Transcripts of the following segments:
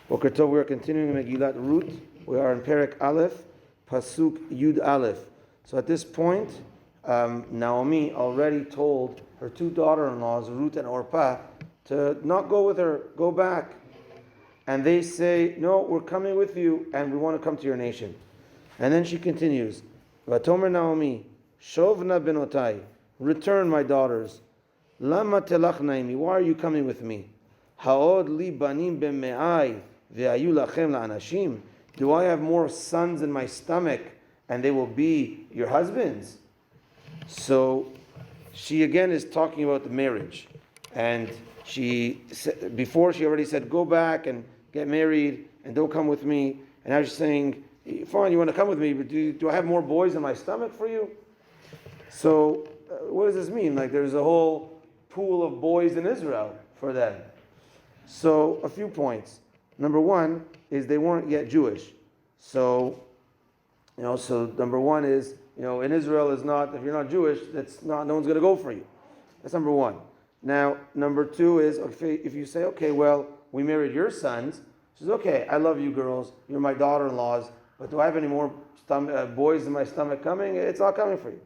Boker Tov, we are continuing Megilat Ruth. We are in Perek Aleph, Pasuk Yud Aleph. So at this point, Naomi already told her two daughter-in-laws, Ruth and Orpah, to not go with her, go back. And they say, no, we're coming with you and we want to come to your nation. And then she continues, Vatomer Naomi, Shovna benotai, return my daughters. Lama telach naimi, why are you coming with me? Haod li banim b'me'ai ve'ayu lachem la'anashim. Do I have more sons in my stomach and they will be your husbands? So she again is talking about the marriage. And before she already said, go back and get married and don't come with me. And now she's saying, fine, you want to come with me, but do I have more boys in my stomach for you? So what does this mean? Like there's a whole pool of boys in Israel for them. So a few points. Number one is they weren't yet Jewish. So number one is, in Israel is not, if you're not Jewish, no one's going to go for you. That's number one. Now, number two is, if you say, okay, well, we married your sons, she says, okay, I love you girls, you're my daughter-in-laws, but do I have any more boys in my stomach coming? It's not coming for you.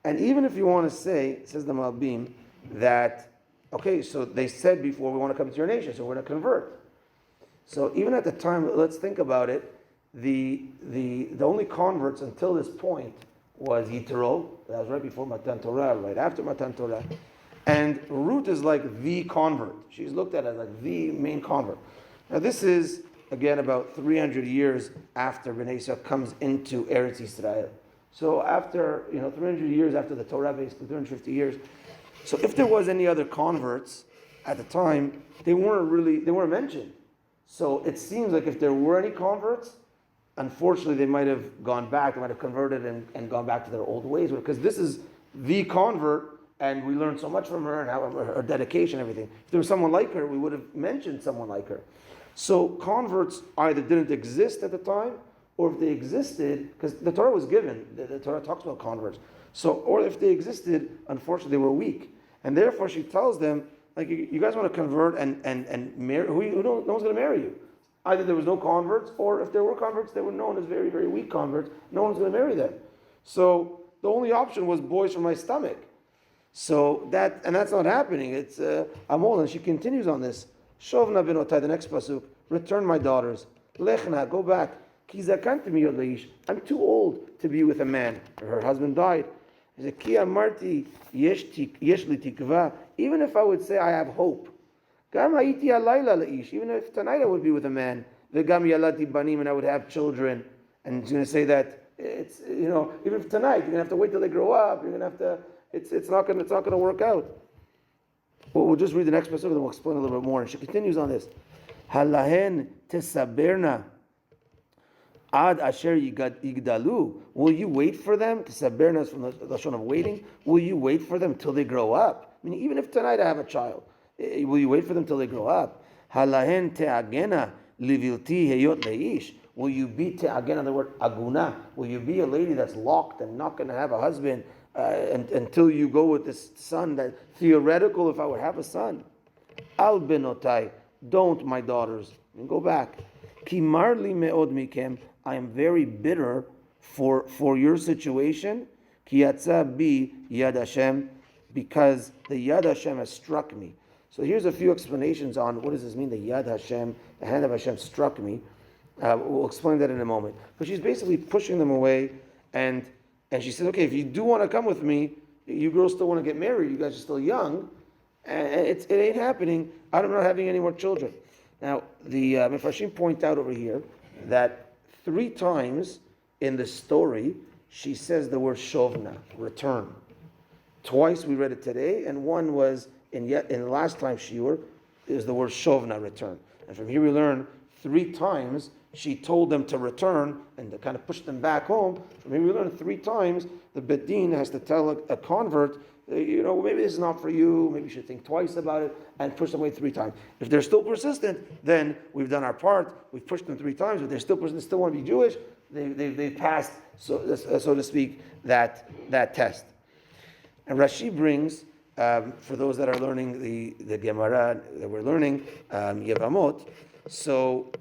And even if you want to say, says the Malbim, that, okay, so they said before, we want to come to your nation, so we're going to convert. So even at the time, let's think about it, the only converts until this point was Yitro, that was right before Matan Torah, right after Matan Torah. And Ruth is like the convert. She's looked at as like the main convert. Now this is, again, about 300 years after Bnei Yisrael comes into Eretz Yisrael. So after, 300 years after the Torah, basically 350 years. So if there was any other converts at the time, they weren't mentioned. So it seems like if there were any converts, unfortunately they might have gone back, they might have converted and gone back to their old ways. Because this is the convert, and we learned so much from her and how her dedication, everything. If there was someone like her, we would have mentioned someone like her. So converts either didn't exist at the time, or if they existed, because the Torah was given, the Torah talks about converts. So, or if they existed, unfortunately they were weak. And therefore she tells them, like, you guys want to convert and marry, no one's going to marry you. Either there was no converts, or if there were converts, they were known as very, very weak converts. No one's going to marry them. So the only option was boys from my stomach. So that's not happening. It's I'm old, and she continues on this. Shovna benotai, the next pasuk. Return my daughters. Lechna, go back. Ki zakantimi yod leish. I'm too old to be with a man. Her husband died. Ki amarti yesh li tikva. Even if I would say I have hope. Gam haiti alayla leish. Even if tonight I would be with a man. Vegam yalati banim, and I would have children. And he's going to say that it's even if tonight you're going to have to wait till they grow up. You're going to have to. It's not going to work out. We'll just read the next passage and we'll explain a little bit more. And she continues on this. Halahen tesaberna ad asher yigdalu. Will you wait for them? Tesaberna is from the lashon of waiting. Will you wait for them till they grow up? I mean, even if tonight I have a child, will you wait for them till they grow up? Halahen teagena livilti heyot leish. Will you be teagena, the word aguna? Will you be a lady that's locked and not going to have a husband? Until you go with this son, that theoretical, if I would have a son. Al benotai, don't, my daughters. And go back. Ki marli meod mikem, I am very bitter for your situation. Ki yatsa bi yad Hashem, because the yad Hashem has struck me. So here's a few explanations on what does this mean, the yad Hashem, the hand of Hashem struck me. We'll explain that in a moment. But she's basically pushing them away, and she says, okay, if you do want to come with me, you girls still want to get married, you guys are still young, and it ain't happening. I'm not having any more children. Now, the Mefarshim point out over here that 3 times in the story, she says the word shovna, return. Twice we read it today, and one was in the last time shiur, is the word shovna, return. And from here we learn 3 times she told them to return and to kind of push them back home. From here we learn 3 times the Bet Din has to tell a convert, maybe this is not for you, maybe you should think twice about it, and push them away 3 times. If they're still persistent, then we've done our part, we've pushed them 3 times, but they're still persistent, still want to be Jewish, they've passed, so to speak, that test. And Rashi brings, for those that are learning the Gemara that we're learning, Yevamot, So,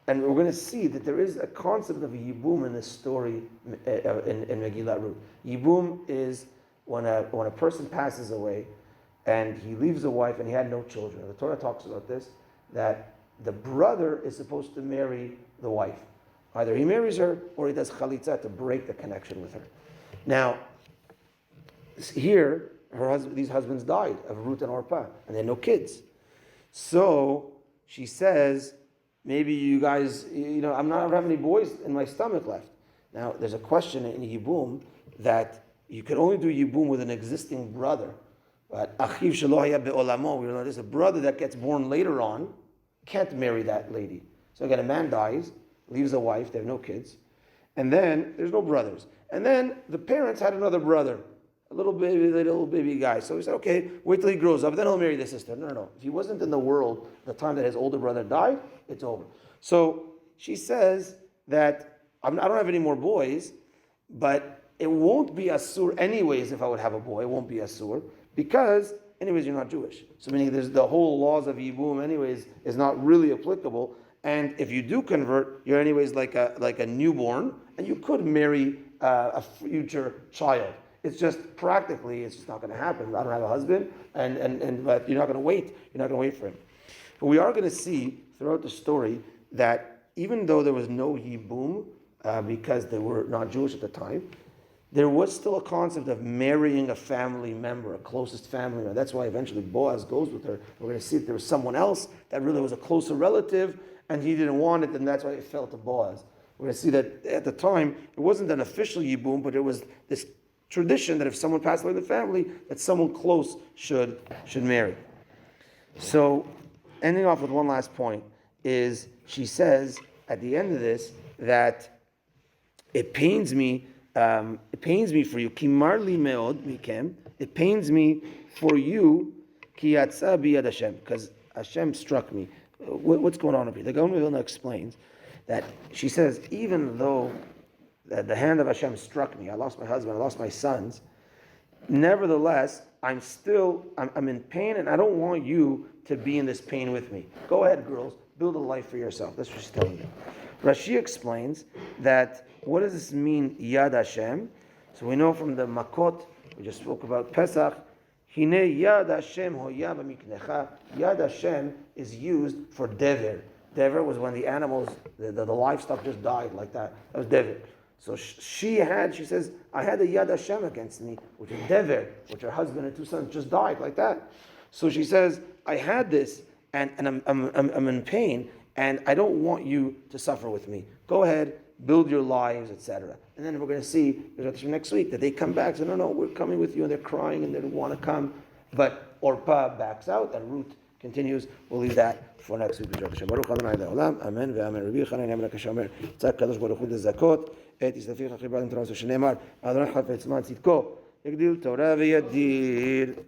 and we're going to see that there is a concept of a yibum in this story in Megilat Ruth. Yibum is when a person passes away and he leaves a wife and he had no children. The Torah talks about this, that the brother is supposed to marry the wife. Either he marries her or he does chalitza to break the connection with her. Now, here, these husbands died of Ruth and Orpah, and they had no kids. So she says, maybe you guys, I don't have any boys in my stomach left. Now, there's a question in Yibum that you can only do Yibum with an existing brother. But Achiv shelo haya be'olamo, we know there's a brother that gets born later on, can't marry that lady. So again, a man dies, leaves a wife, they have no kids, and then there's no brothers. And then the parents had another brother, a little baby guy. So he said, okay, wait till he grows up, then he'll marry the sister. No. If he wasn't in the world the time that his older brother died, it's over. So she says that I don't have any more boys, but it won't be asur anyways if I would have a boy. It won't be asur because anyways you're not Jewish. So meaning there's the whole laws of Yibum anyways is not really applicable. And if you do convert, you're anyways like a newborn, and you could marry a future child. It's just practically, it's just not going to happen. I don't have a husband, but you're not going to wait. You're not going to wait for him. But we are going to see throughout the story that even though there was no Yibum, because they were not Jewish at the time, there was still a concept of marrying a family member, a closest family member. That's why eventually Boaz goes with her. We're going to see that there was someone else that really was a closer relative, and he didn't want it, and that's why it fell to Boaz. We're going to see that at the time, it wasn't an official Yibum, but it was this tradition that if someone passed away in the family, that someone close should marry. So, ending off with one last point, is she says at the end of this that it pains me for you. Kimar li meod mikem. It pains me for you. Ki yatsa biyad Hashem, because Hashem struck me. What's going on over here? The Gaon Vilna explains that she says, even though the hand of Hashem struck me, I lost my husband, I lost my sons, nevertheless, I'm in pain, and I don't want you to be in this pain with me. Go ahead, girls, build a life for yourself. That's what she's telling you. Rashi explains that, what does this mean, Yad Hashem? So we know from the Makot, we just spoke about Pesach, Hine Yad Hashem hoya b'miknecha. Yad Hashem is used for dever. Dever was when the animals, the livestock just died like that. That was dever. So she says, I had a Yad Hashem against me, which is dever, which her husband and two sons just died like that. So she says, I had this, and I'm in pain, and I don't want you to suffer with me. Go ahead, build your lives, etc. And then we're going to see next week that they come back and say, no, we're coming with you, and they're crying and they don't want to come. But Orpah backs out, and Ruth continues. We'll leave that for next week. Baruch Adonai le'olam. Amen ve'amen. Rabbi Yochanan Yamra Kashamer. Tzak Kadosh Baruch Hu lezakot. Et yisafir chachir b'adim Torah. So shenemar. Adonai chafetz man tzidko. Yagdil Torah v'yadir.